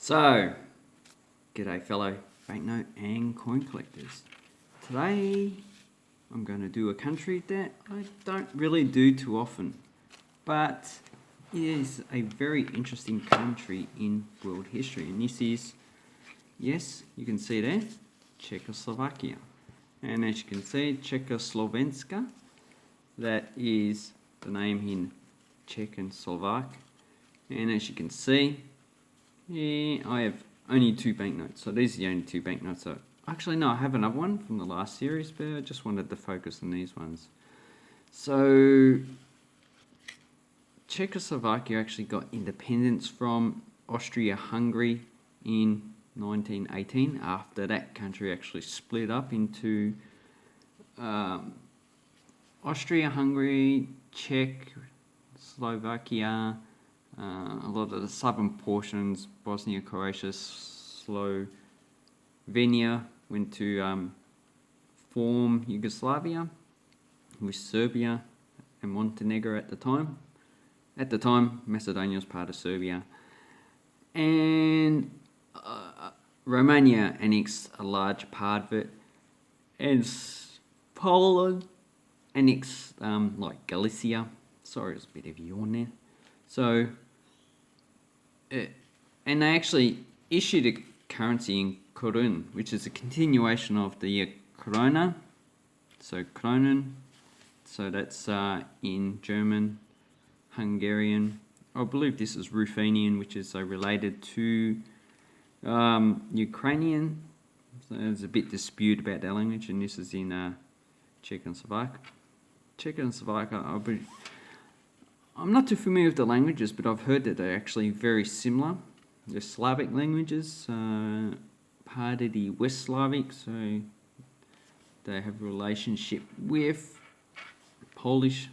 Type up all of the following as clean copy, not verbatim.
So, g'day fellow banknote and coin collectors. Today I'm going to do a country that I don't really do too often, but it is a very interesting country in world history, and this is, yes, you can see there, Czechoslovakia. And as you can see, Czechoslovenska, that is the name in Czech and Slovak. And as you can see, I have only 2 banknotes, so these are the only 2 banknotes. So actually, no, I have another one from the last series, but I just wanted to focus on these ones. So Czechoslovakia actually got independence from Austria-Hungary in 1918. After that country actually split up into Austria-Hungary, Czech, Slovakia, a lot of the southern portions, Bosnia, Croatia, Slovenia, went to form Yugoslavia with Serbia and Montenegro at the time. At the time, Macedonia was part of Serbia. And Romania annexed a large part of it. And Poland annexed like Galicia. Sorry, there's a bit of a yawn there. So, and they actually issued a currency in korun, which is a continuation of the krona. So kronen, so that's in German, Hungarian. I believe this is Ruthenian, which is related to Ukrainian. So there's a bit dispute about that language, and this is in Czech and Slovak. Czech and Slovak, I'm not too familiar with the languages, but I've heard that they're actually very similar. They're Slavic languages, part of the West Slavic, so they have a relationship with Polish.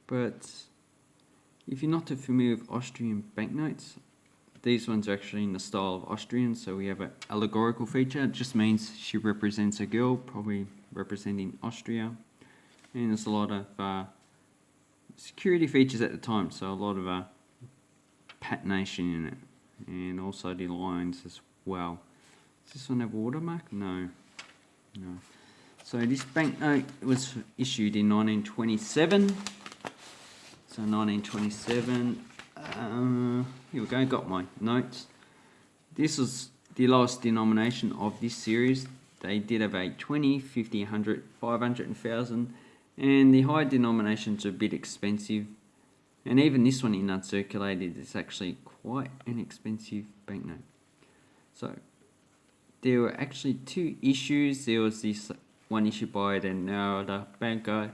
But if you're not too familiar with Austrian banknotes, these ones are actually in the style of Austrian, so we have an allegorical feature. It just means she represents a girl, probably representing Austria. And there's a lot of security features at the time, so a lot of patination in it, and also the lines as well. Does this one have a watermark? No. So this banknote was issued in 1927. So 1927. Here we go. Got my notes. This was the lowest denomination of this series. They did have a 20, 50, 100, 500, and 1,000. And the high denominations are a bit expensive. And even this one in uncirculated is actually quite an expensive banknote. So there were actually 2 issues. There was this one issued by the Narodna banka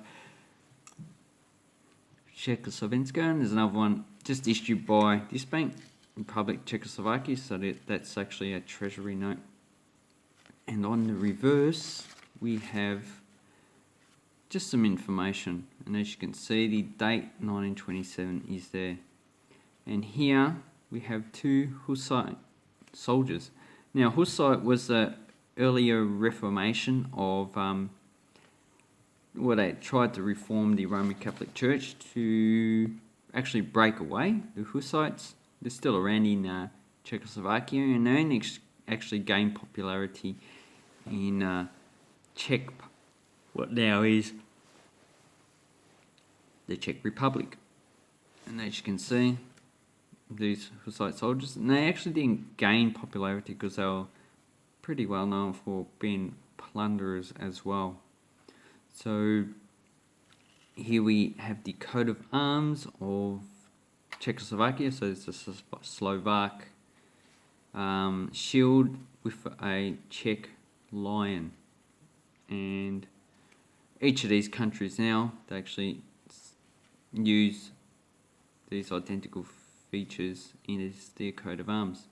Czechoslovenska, and there's another one just issued by this bank, Republic Czechoslovakia. So that's actually a treasury note. And on the reverse, we have just some information, and as you can see, the date 1927 is there. And here we have 2 Hussite soldiers. Now, Hussite was the earlier reformation of they tried to reform the Roman Catholic Church to actually break away. The Hussites, they're still around in Czechoslovakia, and they only actually gained popularity in Czech, what now is the Czech Republic. And as you can see, these Hussite soldiers, and they actually didn't gain popularity because they were pretty well known for being plunderers as well. So here we have the coat of arms of Czechoslovakia. So it's a Slovak shield with a Czech lion. And each of these countries now, they actually use these identical features in their coat of arms.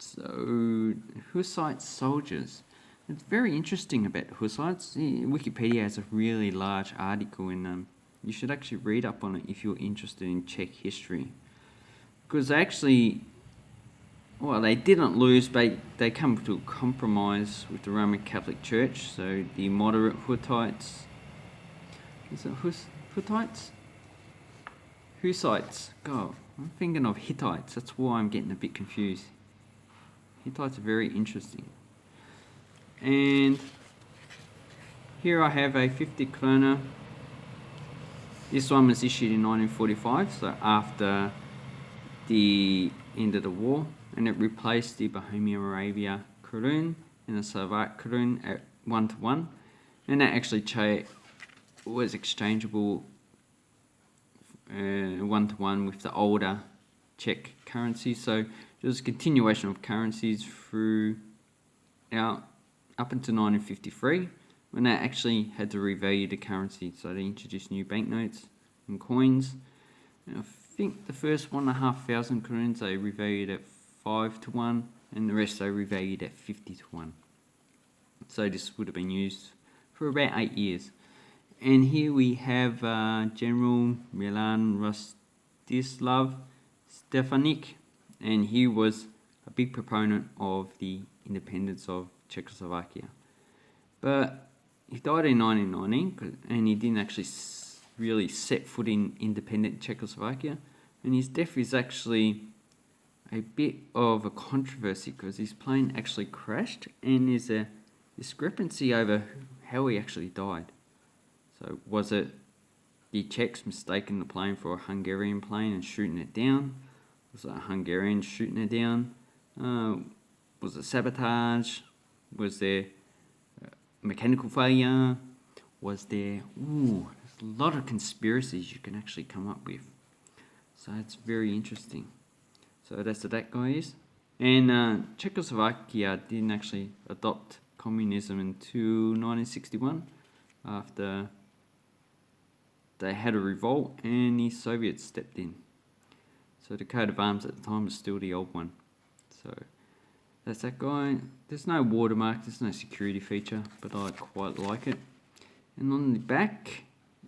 So, Hussite soldiers. It's very interesting about Hussites. Wikipedia has a really large article, and you should actually read up on it if you're interested in Czech history. Because actually, well, they didn't lose, but they come to a compromise with the Roman Catholic Church. So the moderate Huttites, is it Huttites? Hussites. God, I'm thinking of Hittites. That's why I'm getting a bit confused. Hittites are very interesting. And here I have a 50 kroner. This one was issued in 1945, so after the end of the war, and it replaced the Bohemian Moravia korun and the Slovak korun at 1-to-1, and that actually was exchangeable 1-to-1 with the older Czech currency. So there was a continuation of currencies up until 1953, when they actually had to revalue the currency. So they introduced new banknotes and coins. And I think the first 1,500 koruns they revalued at 5-to-1, and the rest they revalued at 50-to-1. So this would have been used for about 8 years. And here we have General Milan Rostislav Stefanik, and he was a big proponent of the independence of Czechoslovakia. But he died in 1919, and he didn't actually really set foot in independent Czechoslovakia. And his death is actually a bit of a controversy because his plane actually crashed, and there's a discrepancy over how he actually died. So was it the Czechs mistaking the plane for a Hungarian plane and shooting it down? Was it a Hungarian shooting it down? Was it sabotage? Was there mechanical failure? Was there... there's a lot of conspiracies you can actually come up with. So it's very interesting. So that's what that guy is. And Czechoslovakia didn't actually adopt communism until 1961, after they had a revolt and the Soviets stepped in. So the coat of arms at the time was still the old one. So that's that guy. There's no watermark, there's no security feature, but I quite like it. And on the back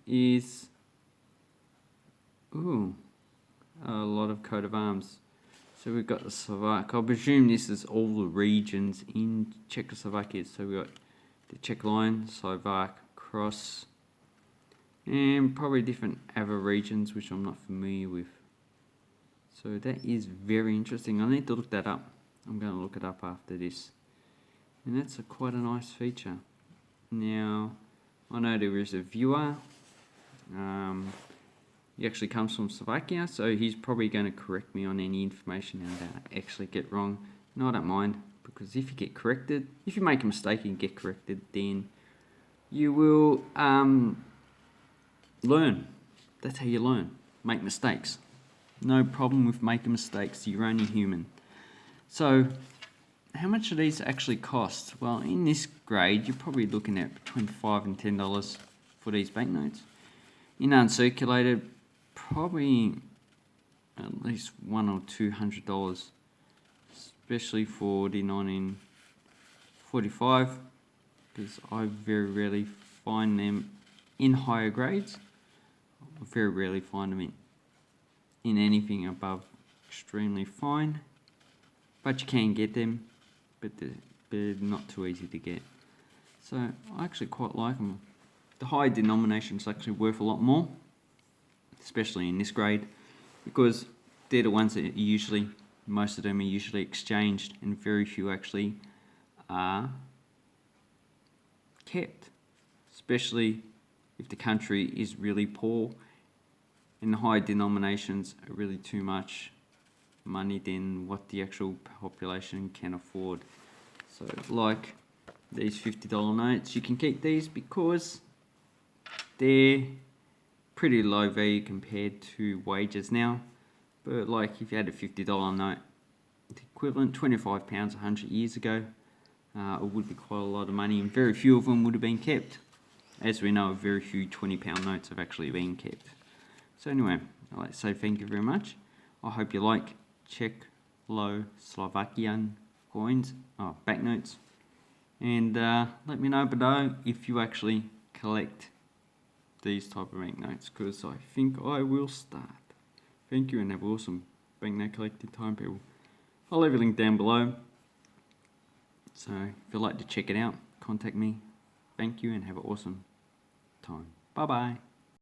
is a lot of coat of arms. So we've got the Slovak. I presume this is all the regions in Czechoslovakia. So we've got the Czech line, Slovak, cross, and probably different other regions which I'm not familiar with. So that is very interesting. I need to look that up. I'm going to look it up after this. And that's quite a nice feature. Now, I know there is a viewer. He actually comes from Slovakia, so he's probably going to correct me on any information that I actually get wrong. And I don't mind, because if you get corrected, if you make a mistake and get corrected, then you will learn. That's how you learn. Make mistakes. No problem with making mistakes. You're only human. So, how much do these actually cost? Well, in this grade, you're probably looking at between $5 and $10 for these banknotes. In uncirculated, probably at least $100 or $200, especially for the 1945, because I very rarely find them in higher grades. I very rarely find them in anything above extremely fine, but you can get them, but they're not too easy to get. So I actually quite like them. The high denomination is actually worth a lot more, especially in this grade, because they're the ones that most of them are usually exchanged, and very few actually are kept, especially if the country is really poor and the high denominations are really too much money than what the actual population can afford. So like these $50 notes, you can keep these because they're pretty low value compared to wages now. But like if you had a $50 note, the equivalent £25 100 years ago, it would be quite a lot of money, and very few of them would have been kept. As we know, very few £20 notes have actually been kept. So anyway, I'd like to say thank you very much. I hope you like Czechoslovakian coins, banknotes, and let me know below if you actually collect these type of banknotes, because I think I will start. Thank you, and have awesome banknote collecting time, people. I'll leave a link down below, so if you'd like to check it out, contact me. Thank you, and have an awesome time. Bye bye.